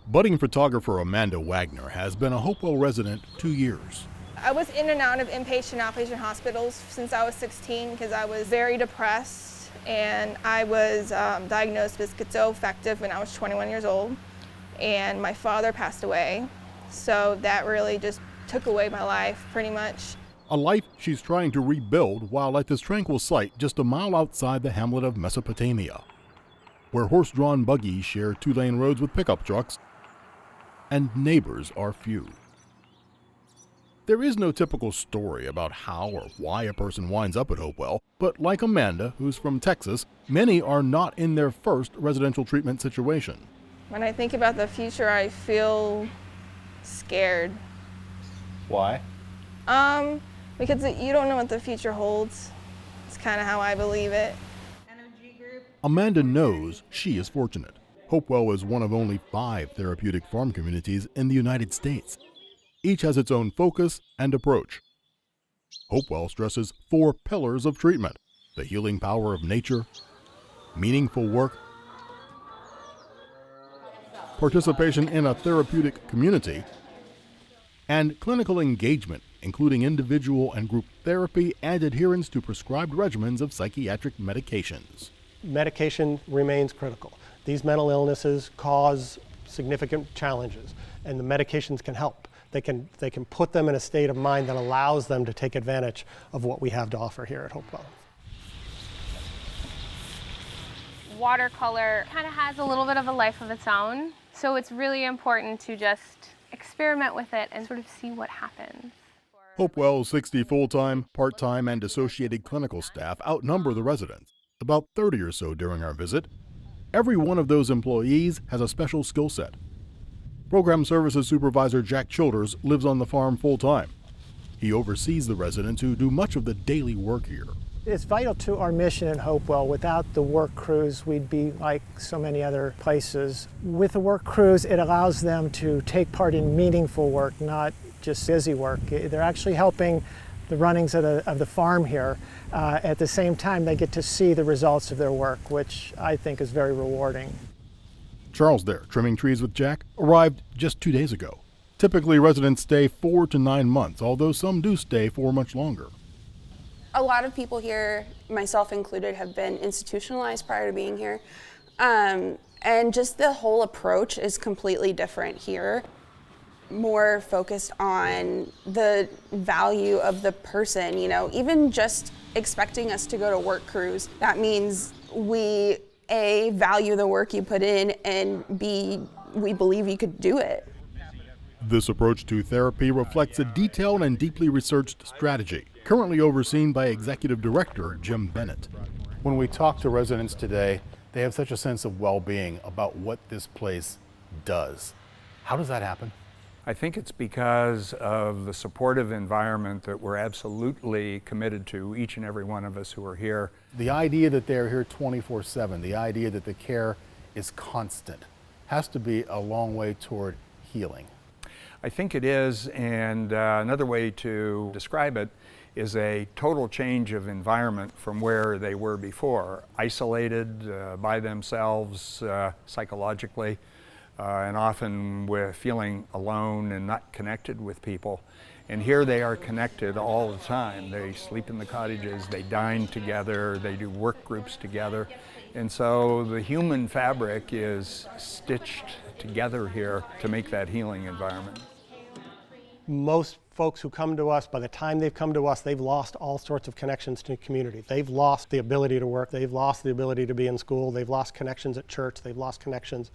Budding photographer Amanda Wagner has been a Hopewell resident 2 years. I was in and out of inpatient, outpatient hospitals since I was 16 because I was very depressed, and I was diagnosed with schizoaffective when I was 21 years old, and my father passed away, so that really just took away my life pretty much. A life she's trying to rebuild while at this tranquil site just a mile outside the hamlet of Mesopotamia, where horse-drawn buggies share two-lane roads with pickup trucks, and neighbors are few. There is no typical story about how or why a person winds up at Hopewell, but like Amanda, who's from Texas, many are not in their first residential treatment situation. When I think about the future, I feel scared. Why? Because you don't know what the future holds. It's kind of how I believe it. Amanda knows she is fortunate. Hopewell is one of only 5 therapeutic farm communities in the United States. Each has its own focus and approach. Hopewell stresses 4 pillars of treatment: the healing power of nature, meaningful work, participation in a therapeutic community, and clinical engagement, including individual and group therapy and adherence to prescribed regimens of psychiatric medications. Medication remains critical. These mental illnesses cause significant challenges, and the medications can help. They can put them in a state of mind that allows them to take advantage of what we have to offer here at Hopewell. Watercolor kind of has a little bit of a life of its own, so it's really important to just experiment with it and sort of see what happens. Hopewell's 60 full-time, part-time, and associated clinical staff outnumber the residents, about 30 or so during our visit. Every one of those employees has a special skill set. Program Services Supervisor Jack Childers lives on the farm full-time. He oversees the residents who do much of the daily work here. It's vital to our mission in Hopewell. Without the work crews, we'd be like so many other places. With the work crews, it allows them to take part in meaningful work, not just busy work. They're actually helping the runnings of the farm here. At the same time, they get to see the results of their work, which I think is very rewarding. Charles there, trimming trees with Jack, arrived just 2 days ago. Typically, residents stay 4 to 9 months, although some do stay for much longer. A lot of people here, myself included, have been institutionalized prior to being here. And just the whole approach is completely different here. More focused on the value of the person, even just expecting us to go to work crews. That means we, A, value the work you put in, and B, we believe you could do it. This approach to therapy reflects a detailed and deeply researched strategy, currently overseen by Executive Director Jim Bennett. When we talk to residents today, they have such a sense of well-being about what this place does. How does that happen? I think it's because of the supportive environment that we're absolutely committed to, each and every one of us who are here. The idea that they're here 24/7, the idea that the care is constant, has to be a long way toward healing. I think it is, and another way to describe it is a total change of environment from where they were before, isolated by themselves psychologically, and often with feeling alone and not connected with people. And here they are connected all the time. They sleep in the cottages, they dine together, they do work groups together. And so the human fabric is stitched together here to make that healing environment. Most folks who come to us, by the time they've come to us, they've lost all sorts of connections to the community. They've lost the ability to work, they've lost the ability to be in school, they've lost connections at church, they've lost connections,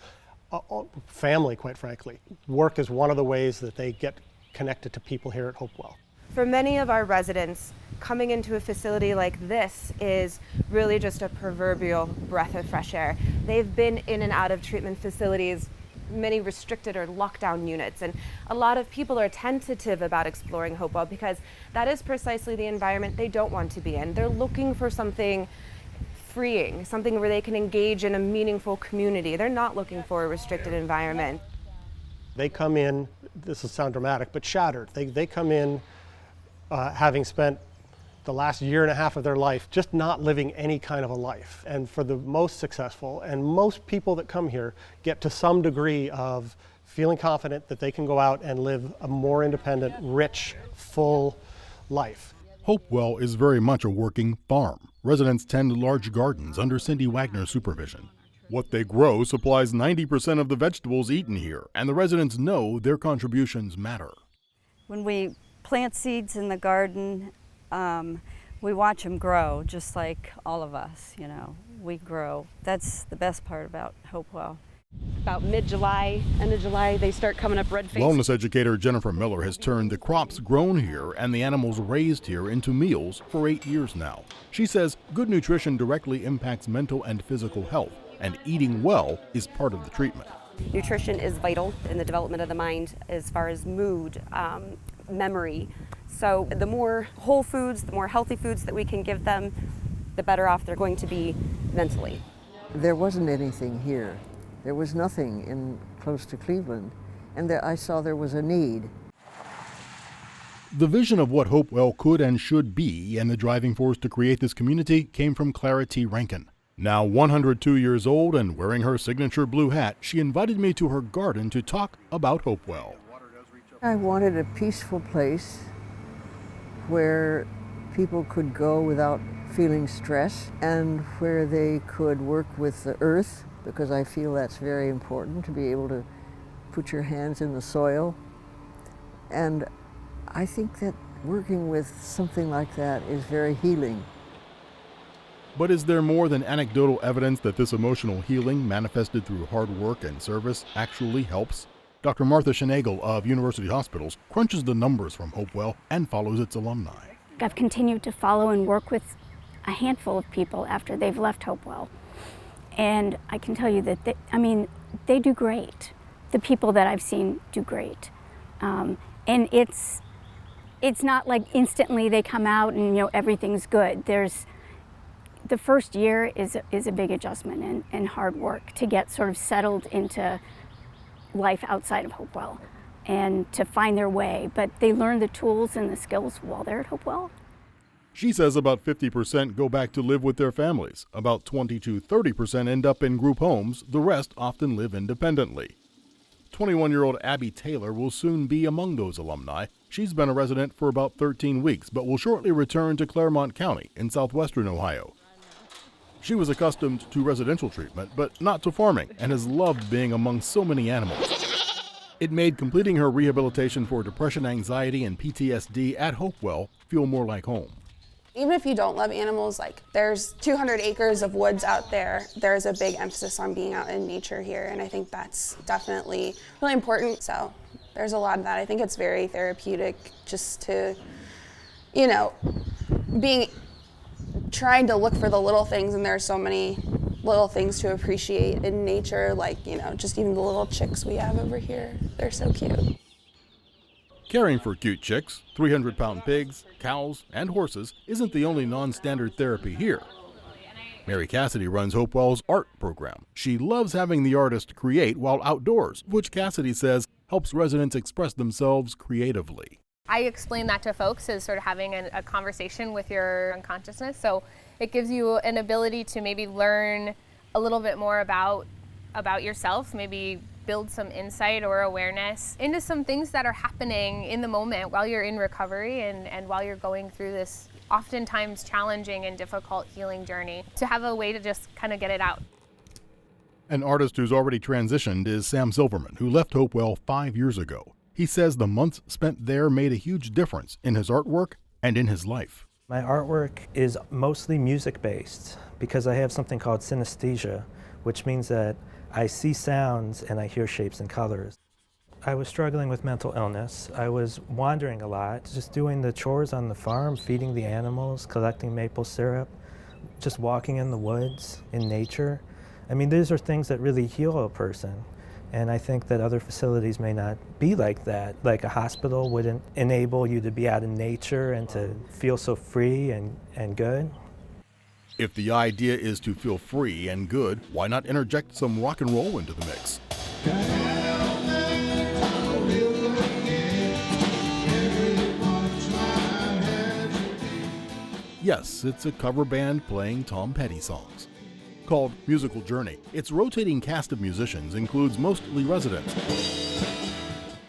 family, quite frankly. Work is one of the ways that they get connected to people here at Hopewell. For many of our residents, coming into a facility like this is really just a proverbial breath of fresh air. They've been in and out of treatment facilities, many restricted or lockdown units, and a lot of people are tentative about exploring Hopewell because that is precisely the environment they don't want to be in. They're looking for something freeing, something where they can engage in a meaningful community. They're not looking for a restricted environment. They come in, this will sound dramatic, but shattered. They come in having spent the last year and a half of their life just not living any kind of a life. And for the most successful, and most people that come here get to some degree of feeling confident that they can go out and live a more independent, rich, full life. Hopewell is very much a working farm. Residents tend large gardens under Cindy Wagner's supervision. What they grow supplies 90% of the vegetables eaten here, and the residents know their contributions matter. When we plant seeds in the garden, we watch them grow, just like all of us, you know. We grow. That's the best part about Hopewell. About mid-July, end of July, they start coming up red-faced. Wellness educator Jennifer Miller has turned the crops grown here and the animals raised here into meals for 8 years now. She says good nutrition directly impacts mental and physical health, and eating well is part of the treatment. Nutrition is vital in the development of the mind as far as mood, memory. So the more whole foods, the more healthy foods that we can give them, the better off they're going to be mentally. There wasn't anything here. There was nothing close to Cleveland, and I saw there was a need. The vision of what Hopewell could and should be and the driving force to create this community came from Clara T. Rankin. Now 102 years old and wearing her signature blue hat, she invited me to her garden to talk about Hopewell. I wanted a peaceful place where people could go without feeling stress and where they could work with the earth, because I feel that's very important, to be able to put your hands in the soil. And I think that working with something like that is very healing. But is there more than anecdotal evidence that this emotional healing, manifested through hard work and service, actually helps? Dr. Martha Schnagle of University Hospitals crunches the numbers from Hopewell and follows its alumni. I've continued to follow and work with a handful of people after they've left Hopewell. And I can tell you that they do great. The people that I've seen do great. And it's not like instantly they come out and everything's good. The first year is a big adjustment and hard work to get sort of settled into life outside of Hopewell and to find their way. But they learn the tools and the skills while they're at Hopewell. She says about 50% go back to live with their families. About 20 to 30% end up in group homes. The rest often live independently. 21-year-old Abby Taylor will soon be among those alumni. She's been a resident for about 13 weeks, but will shortly return to Claremont County in southwestern Ohio. She was accustomed to residential treatment, but not to farming, and has loved being among so many animals. It made completing her rehabilitation for depression, anxiety, and PTSD at Hopewell feel more like home. Even if you don't love animals, like there's 200 acres of woods out there, there's a big emphasis on being out in nature here, and I think that's definitely really important. So there's a lot of that. I think it's very therapeutic just to, trying to look for the little things, and there are so many little things to appreciate in nature, like, just even the little chicks we have over here. They're so cute. Caring for cute chicks, 300-pound pigs, cows, and horses isn't the only non-standard therapy here. Mary Cassidy runs Hopewell's art program. She loves having the artist create while outdoors, which Cassidy says helps residents express themselves creatively. I explain that to folks as sort of having a conversation with your unconsciousness. So it gives you an ability to maybe learn a little bit more about yourself, maybe build some insight or awareness into some things that are happening in the moment while you're in recovery and while you're going through this oftentimes challenging and difficult healing journey, to have a way to just kind of get it out. An artist who's already transitioned is Sam Silverman, who left Hopewell 5 years ago. He says the months spent there made a huge difference in his artwork and in his life. My artwork is mostly music-based because I have something called synesthesia, which means that I see sounds and I hear shapes and colors. I was struggling with mental illness. I was wandering a lot, just doing the chores on the farm, feeding the animals, collecting maple syrup, just walking in the woods, in nature. I mean, these are things that really heal a person. And I think that other facilities may not be like that. Like a hospital wouldn't enable you to be out in nature and to feel so free and good. If the idea is to feel free and good, why not interject some rock and roll into the mix? Yes, it's a cover band playing Tom Petty songs. Called Musical Journey, its rotating cast of musicians includes mostly residents.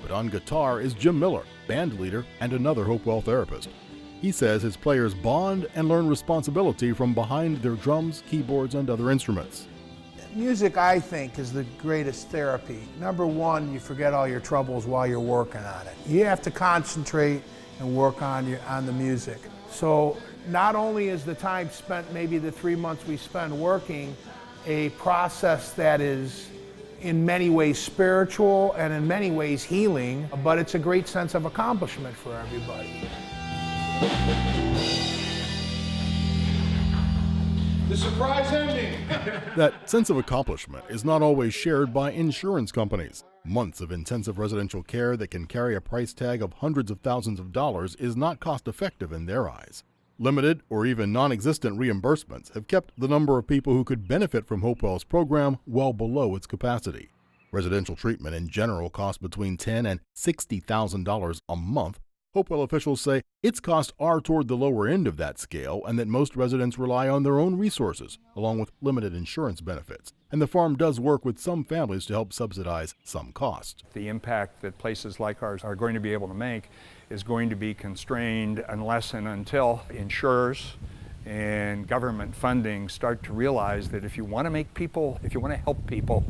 but on guitar is Jim Miller, band leader and another Hopewell therapist. He says his players bond and learn responsibility from behind their drums, keyboards, and other instruments. Music, I think, is the greatest therapy. Number one, you forget all your troubles while you're working on it. You have to concentrate and work on the music. So not only is the time spent, maybe the 3 months we spend working, a process that is in many ways spiritual and in many ways healing, but it's a great sense of accomplishment for everybody. The surprise ending! That sense of accomplishment is not always shared by insurance companies. Months of intensive residential care that can carry a price tag of hundreds of thousands of dollars is not cost-effective in their eyes. Limited or even non-existent reimbursements have kept the number of people who could benefit from Hopewell's program well below its capacity. Residential treatment in general costs between $10,000 and $60,000 a month. Hopewell officials say its costs are toward the lower end of that scale and that most residents rely on their own resources, along with limited insurance benefits. And the farm does work with some families to help subsidize some costs. The impact that places like ours are going to be able to make is going to be constrained unless and until insurers and government funding start to realize that if you want to help people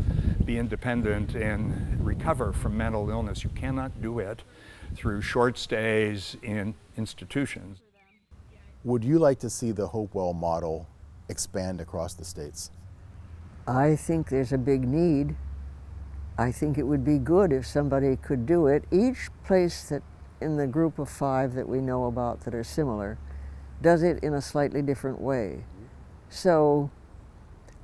be independent and recover from mental illness, you cannot do it through short stays in institutions. Would you like to see the Hopewell model expand across the states? I think there's a big need. I think it would be good if somebody could do it. Each place that in the group of 5 that we know about that are similar does it in a slightly different way. So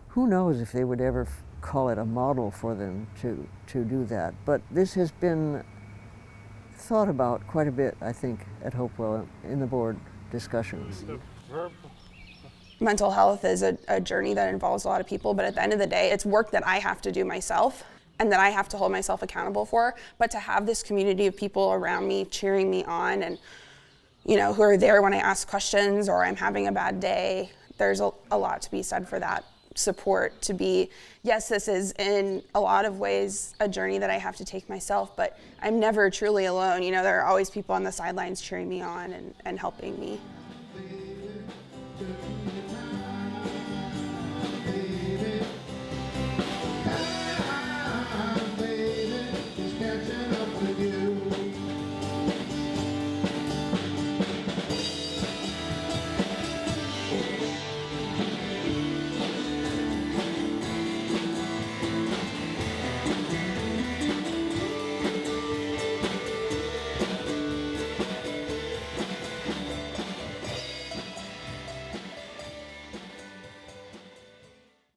who knows if they would ever call it a model for them to do that. But this has been thought about quite a bit, I think, at Hopewell in the board discussions. Mental health is a journey that involves a lot of people, but at the end of the day, it's work that I have to do myself and that I have to hold myself accountable for. But to have this community of people around me cheering me on and, you know, who are there when I ask questions or I'm having a bad day, there's a lot to be said for that support. To be, yes, this is in a lot of ways a journey that I have to take myself, but I'm never truly alone. You know, there are always people on the sidelines cheering me on and helping me.